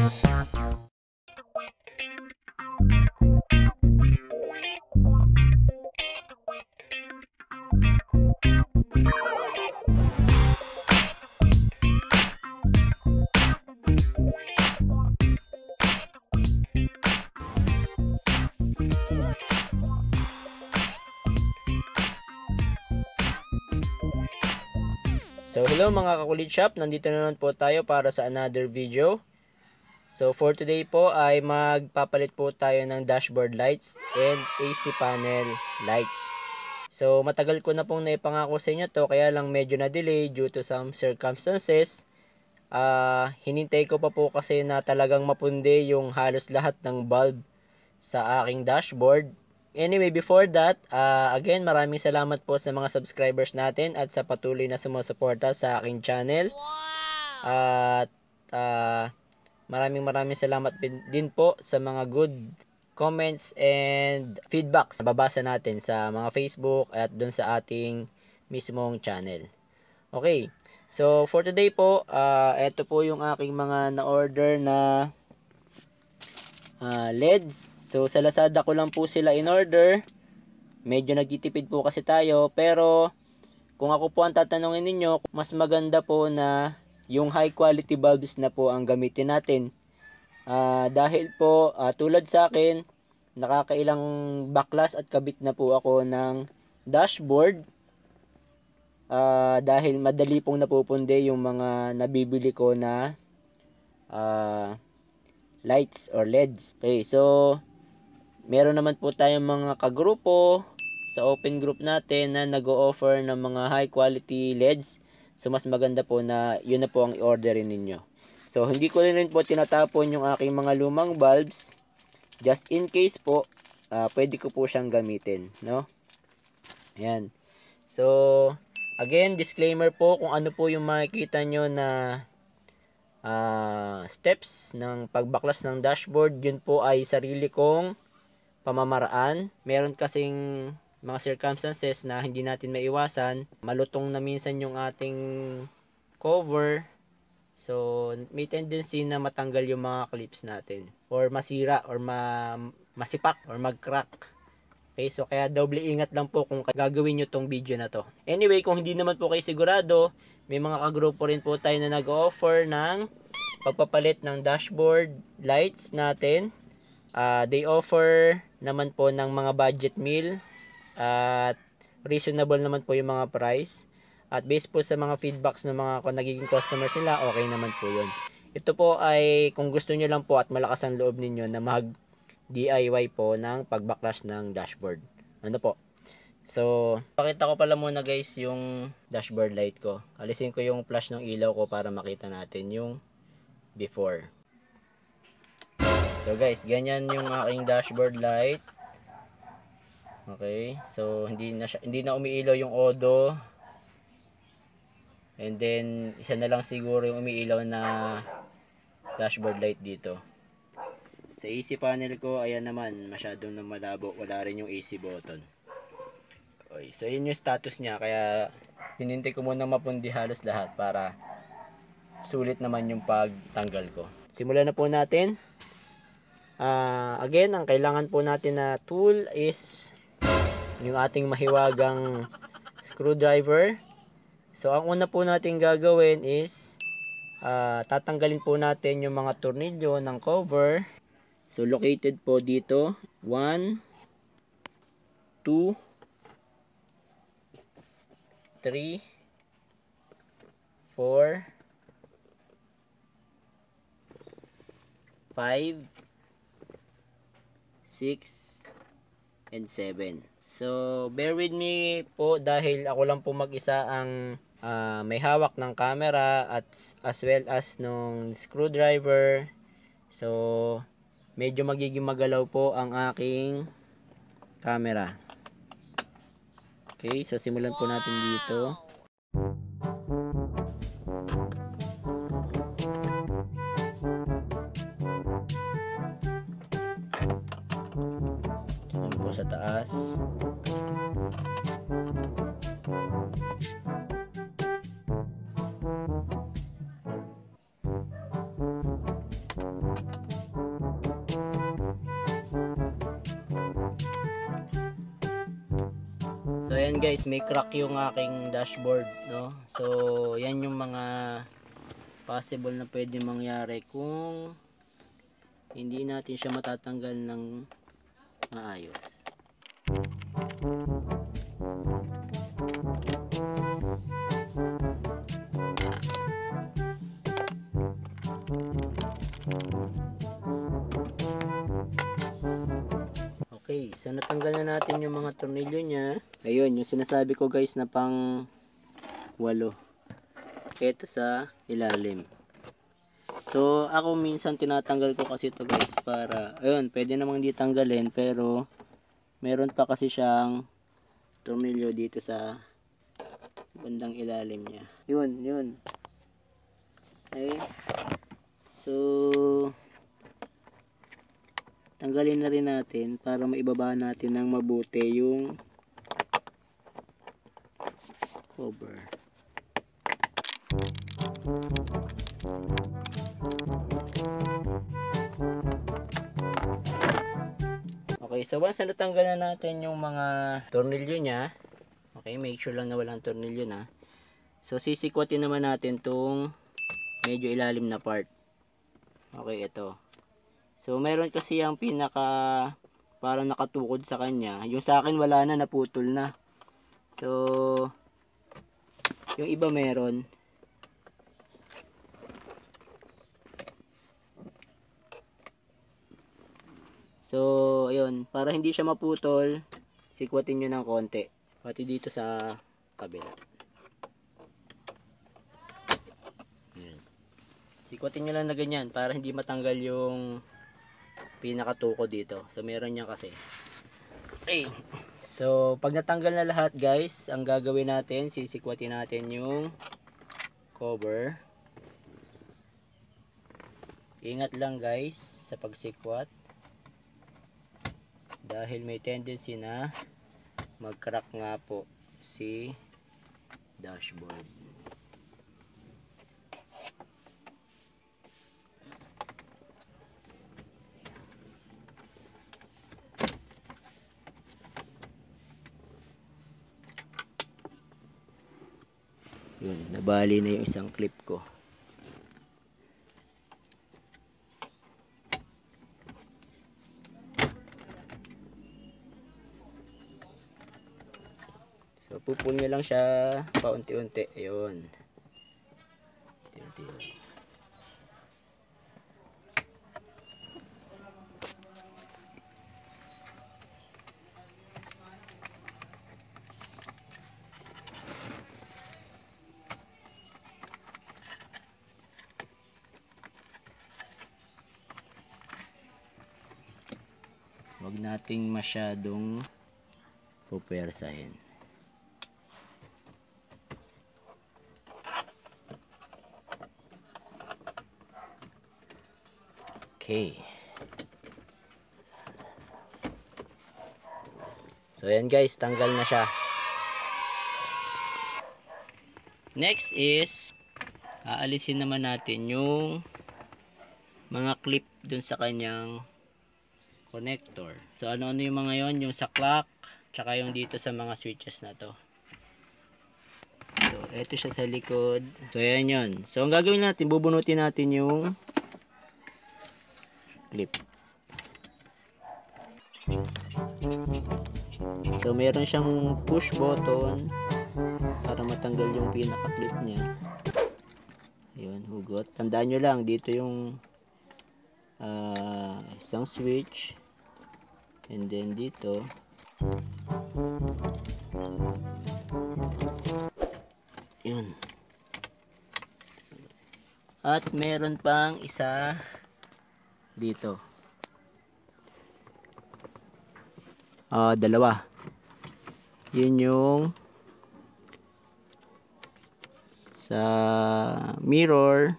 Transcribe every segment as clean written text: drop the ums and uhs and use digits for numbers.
So hello mga kakulit shop, nandito na naman po tayo para sa another video. So for today po ay magpapalit po tayo ng dashboard lights and AC panel lights. So matagal ko na pong naipangako sa inyo to, kaya lang medyo na delay due to some circumstances. Hinintay ko pa po kasi na talagang mapundi yung halos lahat ng bulb sa aking dashboard. Anyway, before that, again, maraming salamat po sa mga subscribers natin at sa patuloy na sumusuporta sa aking channel. At maraming salamat din po sa mga good comments and feedbacks na babasa natin sa mga Facebook at dun sa ating mismong channel. Okay, so for today po, ito po yung aking mga na-order na LEDs. So sa Lazada ko lang po sila in order. Medyo nagtitipid po kasi tayo, pero kung ako po ang tatanungin ninyo, mas maganda po na yung high quality bulbs na po ang gamitin natin. Dahil po tulad sa akin, nakakailang baklas at kabit na po ako ng dashboard. Dahil madali pong napupundi yung mga nabibili ko na lights or LEDs. Okay, so meron naman po tayong mga kagrupo sa open group natin na nag-o-offer ng mga high quality LEDs. So mas maganda po na yun na po ang i-orderin ninyo. So hindi ko rin po tinatapon yung aking mga lumang bulbs. Just in case po, pwede ko po siyang gamitin, no? Ayan. So again, disclaimer po, kung ano po yung makikita nyo na steps ng pagbaklas ng dashboard, yun po ay sarili kong pamamaraan. Meron kasing mga circumstances na hindi natin maiwasan. Malutong na minsan yung ating cover. So may tendency na matanggal yung mga clips natin, or masira, or masipak, or mag-crack. Okay, so kaya doble ingat lang po kung gagawin nyo tong video na to. Anyway, kung hindi naman po kayo sigurado, may mga kagrupo rin po tayo na nag-offer ng pagpapalit ng dashboard lights natin. They offer naman po ng mga budget meal at reasonable naman po yung mga price. At based po sa mga feedbacks ng mga nagiging customers nila, okay naman po yun. Ito po ay kung gusto nyo lang po at malakas ang loob ninyo na mag-DIY po ng pagbaklas ng dashboard. Ano po? So, pakita ko pala muna guys yung dashboard light ko. Alisin ko yung flash ng ilaw ko para makita natin yung before. So guys, ganyan yung aking dashboard light. Okay, so hindi na umiilaw yung odo. And then isa na lang siguro yung umiilaw na dashboard light dito. Sa AC panel ko, ayan naman, masyadong na malabo, wala rin yung AC button. Okay, so yun yung status niya, kaya hinintay ko muna mapundi halos lahat para sulit naman yung pagtanggal ko. Simulan na po natin. Again, ang kailangan po natin na tool is yung ating mahiwagang screwdriver. So ang una po natin gagawin is tatanggalin po natin yung mga tornilyo ng cover. So located po dito 1, 2, 3, 4, 5, 6, and 7. So bear with me po dahil ako lang po mag-isa ang may hawak ng camera at as well as nung screwdriver. So medyo magiging magalaw po ang aking camera. Okay, so simulan po natin dito. Ito po sa taas. ayan guys, may crack yung aking dashboard, no? So, yan yung mga possible na pwede mangyari kung hindi natin siya matatanggal ng maayos. Okay, so natanggal na natin yung mga tornilyo niya. Ayun, yung sinasabi ko guys na pang 8. Ito sa ilalim. So, ako minsan tinatanggal ko kasi ito guys para, ayun, pwede namang di tanggalin pero meron pa kasi siyang tornilyo dito sa bandang ilalim niya. Yun. Okay. So, tanggalin na rin natin para maibaba natin ng mabuti yung cover. Okay, so once na natanggal na natin yung mga tornilyo niya, okay, make sure lang na walang tornilyo na. So, sisikwatin naman natin tong medyo ilalim na part. Okay, ito. So, meron kasi yung pinaka parang nakatukod sa kanya. Yung sa akin wala na, naputol na. So, yung iba meron. So, ayun, para hindi siya maputol, sikwatin nyo ng konti. Pati dito sa kabila. Ayan. Sikwatin nyo lang na ganyan para hindi matanggal yung pinakatuko dito. So, meron niya kasi. Okay. So, pag natanggal na lahat guys, ang gagawin natin, sisikwatin natin yung cover. Ingat lang guys sa pagsikwat. Dahil may tendency na mag-crack nga po si dashboard. Yun, nabali na yung isang clip ko. So, pupul nyo lang siya paunti-unti. Ayun. Unti-unti lang. Huwag nating masyadong pupersahin. Okay. So, ayan guys, tanggal na siya. Next is, aalisin naman natin yung mga clip dun sa kanyang connector. So, ano-ano yung mga yon, yung sa clock, tsaka yung dito sa mga switches na to. So, eto siya sa likod. So, ayan yun. So, ang gagawin natin, bubunutin natin yung clip. So, meron siyang push button para matanggal yung pinaka-clip niya. Ayun, hugot. Tandaan nyo lang, dito yung isang switch. And then dito. Yun. At meron pang isa dito. Dalawa. Yun yung sa mirror.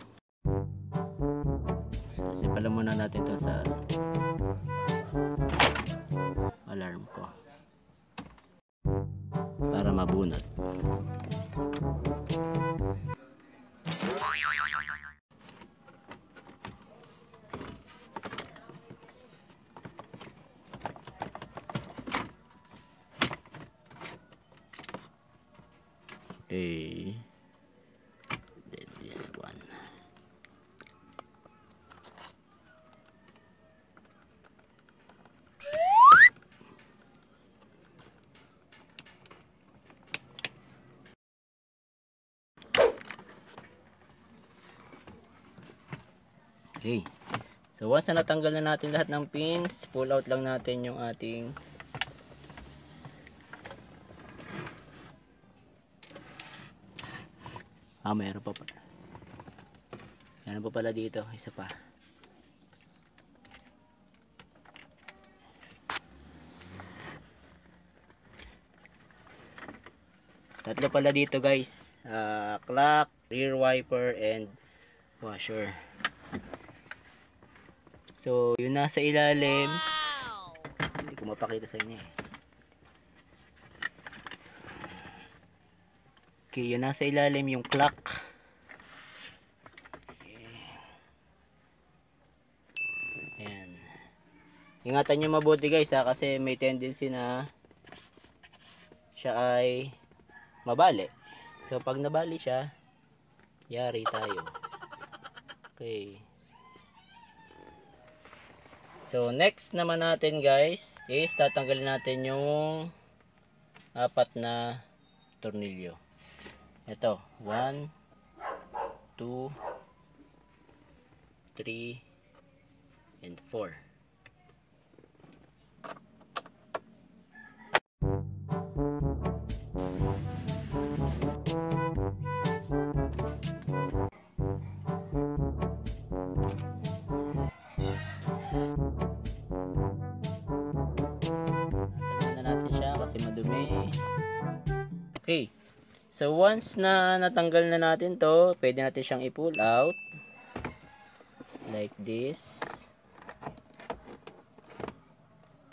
So, sipalan muna natin ito sa alarm ko para mabunot. Okay. Then this one. Okay. So once na natanggal na natin lahat ng pins, pull out lang natin yung ating meron pa pala. Meron pa pala dito, isa pa. Tatlo pala dito guys. Clock, rear wiper, and washer. So, yun nasa ilalim. Hindi ko mapakita sa inyo eh. Okay, yun nasa ilalim yung clock. Okay. Ayan. Ingatan nyo mabuti guys ha, kasi may tendency na siya ay mabali. So, pag nabali siya, yari tayo. Okay. So, next naman natin guys is tatanggalin natin yung 4 na tornilyo. Ito, 1, 2, 3, and 4. Nasalan na natin siya kasi madumi. Okay. So once na natanggal na natin to, pwede natin siyang i-pull out like this.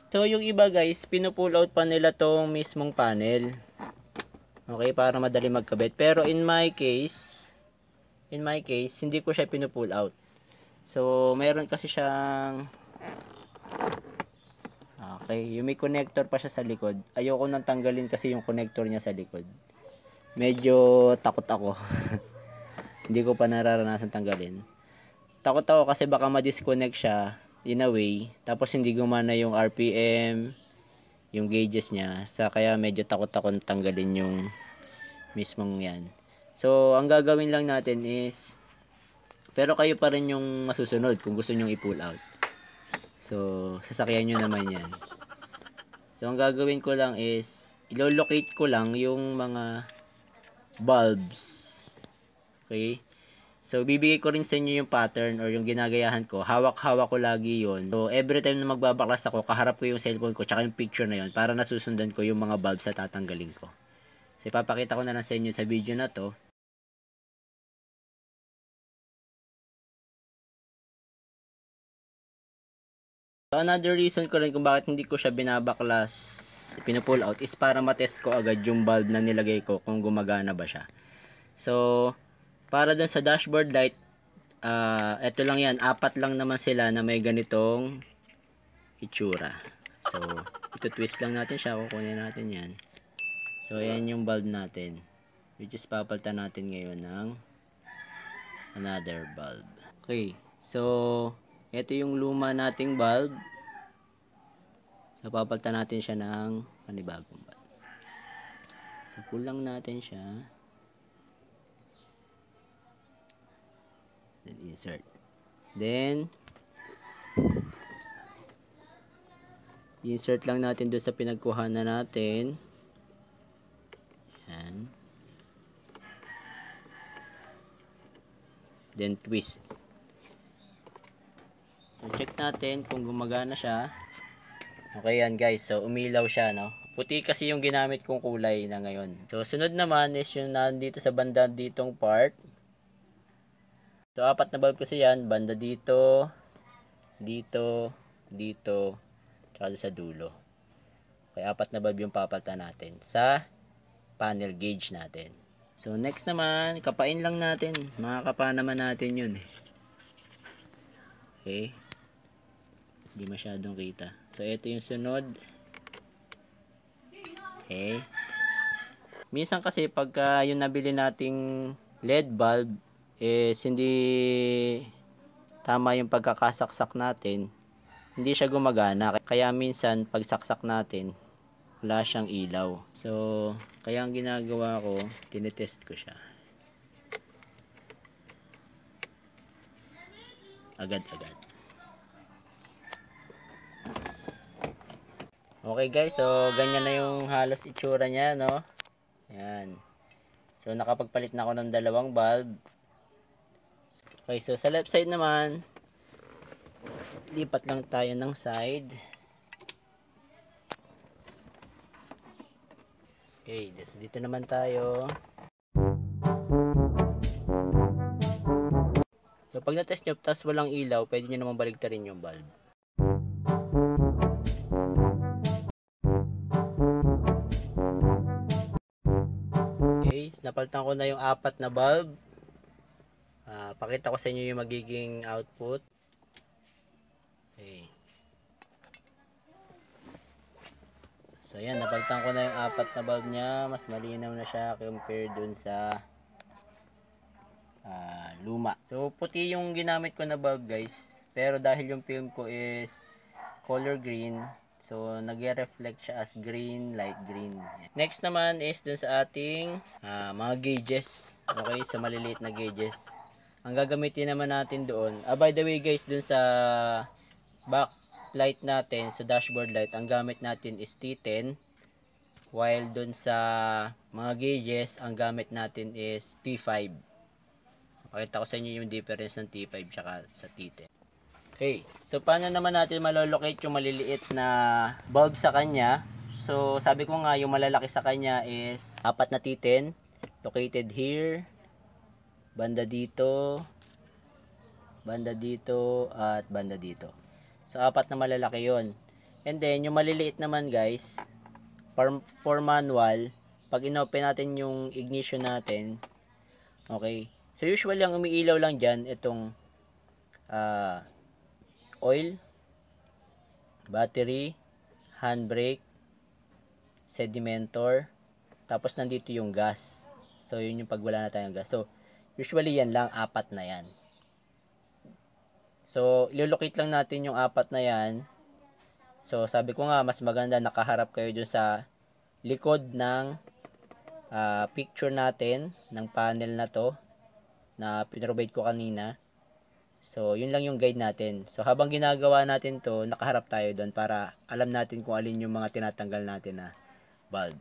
So yung iba guys, pinu-pull out pa nila tong mismong panel. Okay, para madali magkabit. Pero in my case, hindi ko siya pinu-pull out. So meron kasi siyang okay, yung may connector pa siya sa likod. Ayoko nang tanggalin kasi yung connector niya sa likod. Medyo takot ako. Hindi ko pa nararanasan tanggalin. Takot ako kasi baka ma-disconnect siya in a way. Tapos hindi gumana yung RPM, yung gauges niya. Kaya medyo takot ako tanggalin yung mismong yan. So, ang gagawin lang natin is, pero kayo pa rin yung masusunod kung gusto nyong i-pull out. So, sasakyan nyo naman yan. So, ang gagawin ko lang is, ilo-locate ko lang yung mga bulbs. Okay? So, bibigay ko rin sa inyo yung pattern or yung ginagayahan ko. Hawak-hawak ko lagi yon. So, every time na magbabaklas ako, kaharap ko yung cellphone ko tsaka yung picture na yon para nasusundan ko yung mga bulbs na tatanggalin ko. So, ipapakita ko na lang sa inyo sa video na to. So, another reason ko rin kung bakit hindi ko siya binabaklas, pinupull out, is para matest ko agad yung bulb na nilagay ko kung gumagana ba siya. So, para dun sa dashboard light, eto lang yan, 4 lang naman sila na may ganitong itsura. So, ito-twist lang natin siya, kukunin natin yan. So, ayan yung bulb natin, which is papalitan natin ngayon ng another bulb. Okay, so ito yung luma nating bulb. So, papalitan natin siya ng panibagong bulb. So, pull lang natin siya. Then, insert. Then, insert lang natin doon sa pinagkuhanan natin. Yan. Then, twist. So, check natin kung gumagana siya. Okay yan guys. So, umilaw siya, no? Puti kasi yung ginamit kong kulay na ngayon. So, sunod naman is yung nandito sa banda ditong part. So, 4 na bulb kasi yan. Banda dito, dito, dito, tsaka sa dulo. Okay, 4 na bulb yung papalitan natin sa panel gauge natin. So, next naman, kapain lang natin. Makakapa naman natin yun. Okay. Hindi masyadong kita. So, ito yung sunod. Okay. Minsan kasi pagka yung nabili nating LED bulb is hindi tama yung pagkakasaksak natin, hindi siya gumagana. Kaya minsan pagsaksak natin, wala siyang ilaw. So, kaya ang ginagawa ko, tinetest ko siya. Agad-agad. Okay guys, so ganyan na yung halos itsura niya, no? Ayan. So, nakapagpalit na ako ng dalawang bulb. Okay, so sa left side naman, lipat lang tayo ng side. Okay, so dito naman tayo. So, pag na-test nyo, tas walang ilaw, pwede nyo naman baligtarin yung bulb. Okay, napalitan ko na yung 4 na bulb. Pakita ko sa inyo yung magiging output. Okay. So, ayan, napalitan ko na yung 4 na bulb niya. Mas malinaw na siya compared dun sa luma. So, puti yung ginamit ko na bulb guys. Pero dahil yung film ko is color green, so nagre-reflect siya as green, light green. Next naman is dun sa ating mga gauges. Okay, sa maliliit na gauges. Ang gagamitin naman natin doon. By the way guys, dun sa backlight natin, sa dashboard light, ang gamit natin is T10. While dun sa mga gauges, ang gamit natin is T5. Pakita ko sa inyo yung difference ng T5 tsaka sa T10. Okay, so paano naman natin malolocate yung maliliit na bulb sa kanya? So, sabi ko nga, yung malalaki sa kanya is 4 na T10 located here, banda dito, at banda dito. So, 4 na malalaki yon. And then, yung maliliit naman guys, for manual, pag inopen natin yung ignition natin, okay, so usually ang umiilaw lang dyan, itong oil, battery, handbrake, sedimentor, tapos nandito yung gas. So, yun yung pag wala na tayong gas. So, usually yan lang, 4 na yan. So, ilolocate lang natin yung 4 na yan. So, sabi ko nga, mas maganda nakaharap kayo dun sa likod ng picture natin, ng panel na to, na pinrovide ko kanina. So, yun lang yung guide natin. So, habang ginagawa natin to, nakaharap tayo doon para alam natin kung alin yung mga tinatanggal natin na bulb.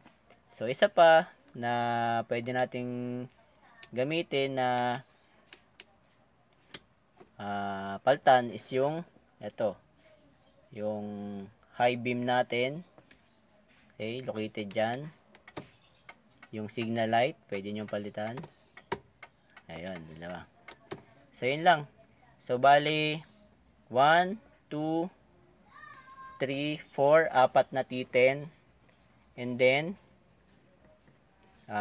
So, isa pa na pwede nating gamitin na paltan is yung ito. Yung high beam natin. Okay, located dyan. Yung signal light, pwede nyo palitan. Ayun, dalawa. So, yun lang. So, bali, 1, 2, 3, 4, 4 na T10. And then, 1,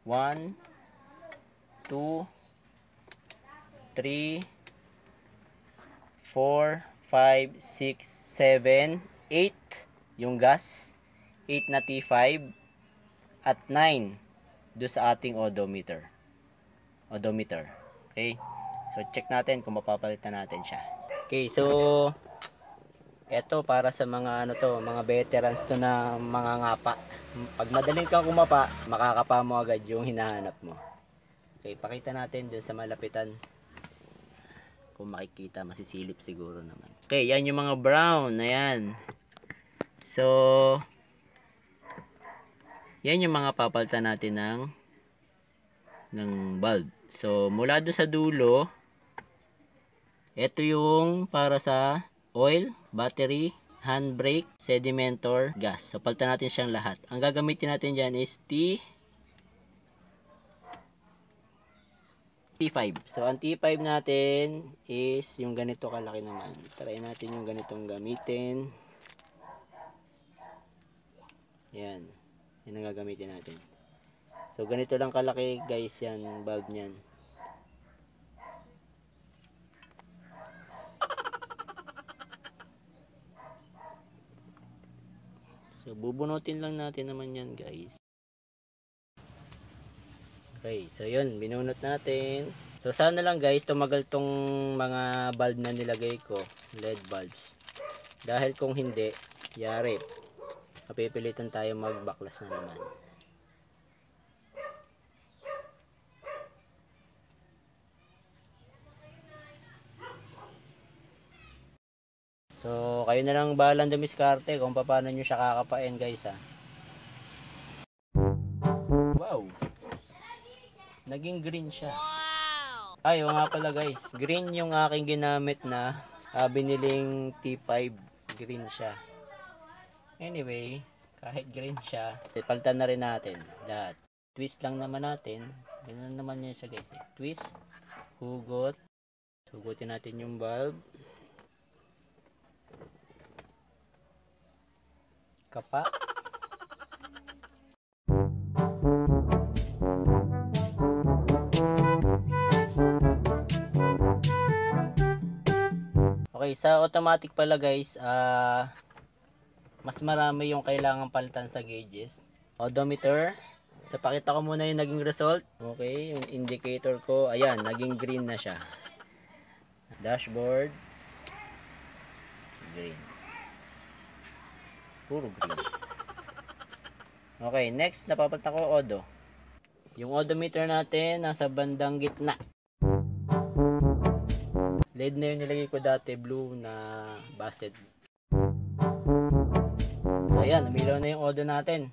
2, 3, 4, 5, 6, 7, 8 yung gas. 8 na T5. At 9 do sa ating odometer. Okay? So, check natin kung mapapalitan natin siya. Okay, so eto para sa mga mga veterans to na mga ngapa. Pag madaling kang kumapa, makakapa mo agad yung hinahanap mo. Okay, pakita natin dun sa malapitan. Kung makikita, masisilip siguro naman. Okay, yan yung mga brown. Ayan. So, yan yung mga papalitan natin ng bulb. So, mula doon sa dulo, ito yung para sa oil, battery, handbrake, sedimentor, gas. So, palitan natin siyang lahat. Ang gagamitin natin dyan is T5. So, ang T5 natin is yung ganito kalaki naman. Try natin yung ganitong gamitin. Yan. Yan ang gagamitin natin. So, ganito lang kalaki guys yan, bulb niyan. So, bubunutin lang natin naman yan, guys. Okay, so yun, binunot natin. So, sana lang guys, tumagal tong mga bulb na nilagay ko, LED bulbs. Dahil kung hindi, yari, mapipilitan tayo magbaklas na naman. So, kayo na lang bahalang dumiskarte kung paano nyo siya kakapain guys ha. Wow! Naging green siya. Ay, nga pala guys, green yung aking ginamit na biniling T5. Green siya. Anyway, kahit green siya, palitan na rin natin lahat. Twist lang naman natin. Ganun naman yun siya guys. Twist, hugot. Hugutin natin yung bulb. Kapa. Okay, sa automatic pala guys, mas marami yung kailangan palitan sa gauges. Odometer. So, pakita ko muna yung naging result. Okay, yung indicator ko, ayan, naging green na siya. Dashboard. Green. Puro green. Okay, next, napapalitan ko odo. Yung odometer natin, nasa bandang gitna. LED na yung nilagay ko dati, blue na busted. So, ayan, umilaw na yung odo natin.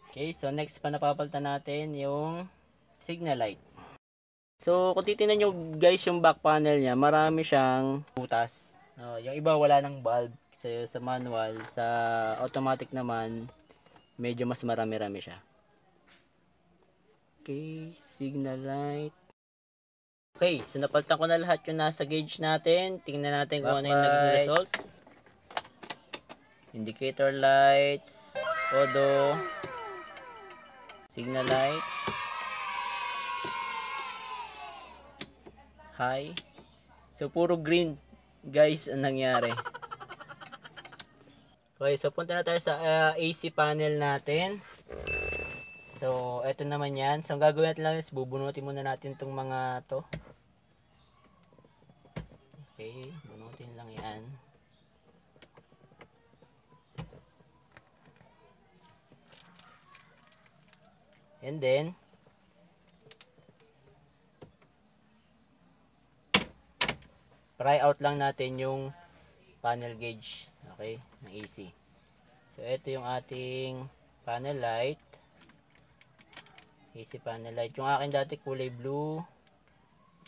Okay, so next pa napapalitan natin yung signal light. So, kung titignan nyo guys yung back panel niya, marami siyang butas. Yung iba wala ng bulb sa manual, sa automatic naman, medyo mas marami-rami siya. Okay, signal light. Okay, so napalitan ko na lahat yung nasa gauge natin. Tingnan natin kung ano yung naging result. Indicator lights, odo, signal light, high. So, puro green guys ang nangyari. Okay, so punta na tayo sa AC panel natin. So, eto naman yan. So, ang gagawin natin lang is bubunutin muna natin itong mga to. Okay, bunutin lang yan. And then, try out lang natin yung panel gauge, okay, ng AC. So, ito yung ating panel light. AC panel light. Yung akin dati kulay blue.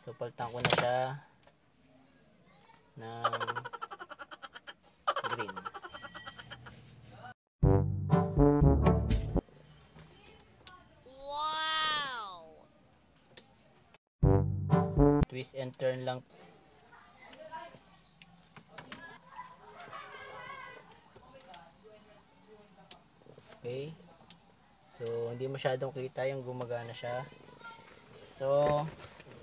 So, palitan ko na siya ng green. Wow! Twist and turn lang. Okay. So, hindi masyadong kita yung gumagana siya. So,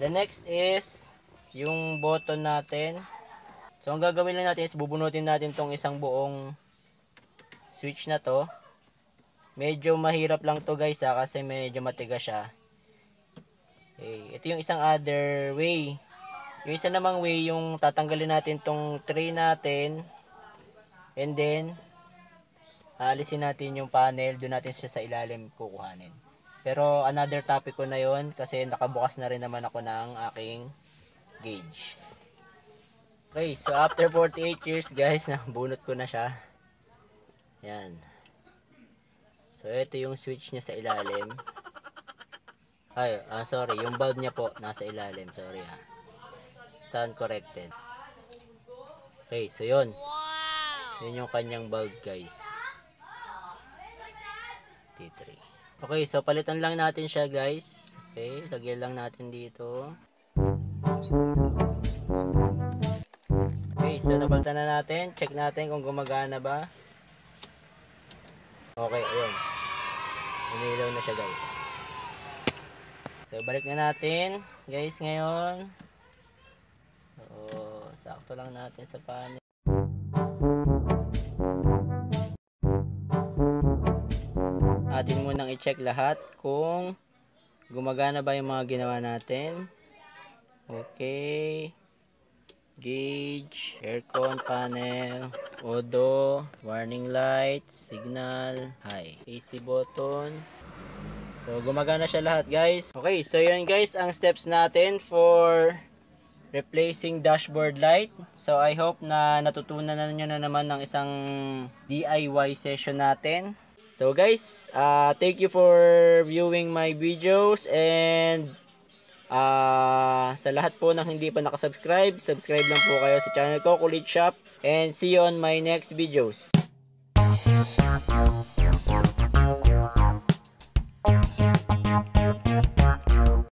the next is yung button natin. So, ang gagawin lang natin is bubunutin natin tong isang buong switch na to. Medyo mahirap lang to guys kasi medyo matigas siya. Okay. Ito yung isang other way. Yung isa namang way, yung tatanggalin natin tong tray natin. And then, alisin natin yung panel, doon natin siya sa ilalim kukuhanin. Pero another topic ko na yon kasi nakabukas na rin naman ako ng aking gauge. Okay, so after 48 years guys, nabunot ko na siya. Yan. So ito yung switch niya sa ilalim. Ay, sorry, yung bulb niya po nasa ilalim, sorry ha. Stand corrected. Okay, so yun. Yun yung kanyang bulb guys. T3. Okay, so palitan lang natin siya guys. Okay, lagyan lang natin dito. Okay, so napalitan na natin. Check natin kung gumagana ba. Okay, ayun. Umilaw na siya guys. So balik na natin guys ngayon. So, sakto lang natin sa panel. atin munang i-check lahat kung gumagana ba yung mga ginawa natin. Okay. Gauge, aircon panel, odo, warning light, signal, high, AC button. So gumagana siya lahat guys. Okay, so yun guys ang steps natin for replacing dashboard light. So I hope na natutunan na nyo na naman ng isang DIY session natin. So guys, thank you for viewing my videos, and sa lahat po ng hindi pa nakasubscribe, subscribe lang po kayo sa channel ko, Kulit Shop, and see you on my next videos.